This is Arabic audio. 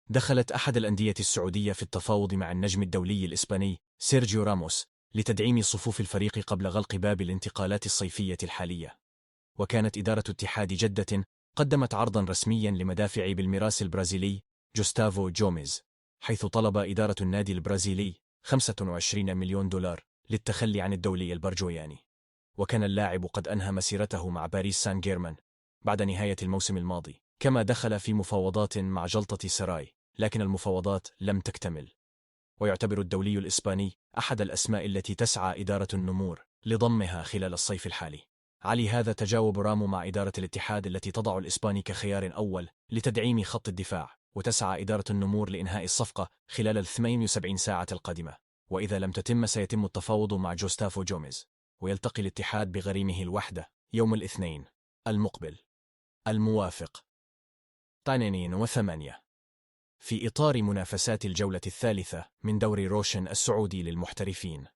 دخلت أحد الأندية السعودية في التفاوض مع النجم الدولي الإسباني سيرجيو راموس لتدعيم صفوف الفريق قبل غلق باب الانتقالات الصيفية الحالية. وكانت إدارة اتحاد جدة قدمت عرضا رسميا لمدافع بالميراس البرازيلي جوستافو جوميز، حيث طلب إدارة النادي البرازيلي 25 مليون دولار للتخلي عن الدولي البرجوياني. وكان اللاعب قد أنهى مسيرته مع باريس سان جيرمان بعد نهاية الموسم الماضي، كما دخل في مفاوضات مع جلطة سراي، لكن المفاوضات لم تكتمل. ويعتبر الدولي الإسباني أحد الأسماء التي تسعى إدارة النمور لضمها خلال الصيف الحالي. على هذا تجاوب رامو مع إدارة الاتحاد التي تضع الإسباني كخيار أول لتدعيم خط الدفاع، وتسعى إدارة النمور لإنهاء الصفقة خلال 72 ساعة القادمة. وإذا لم تتم سيتم التفاوض مع جوستافو جوميز، ويلتقي الاتحاد بغريمه الوحدة يوم الاثنين المقبل الموافق 8 في إطار منافسات الجولة الثالثة من دوري روشن السعودي للمحترفين.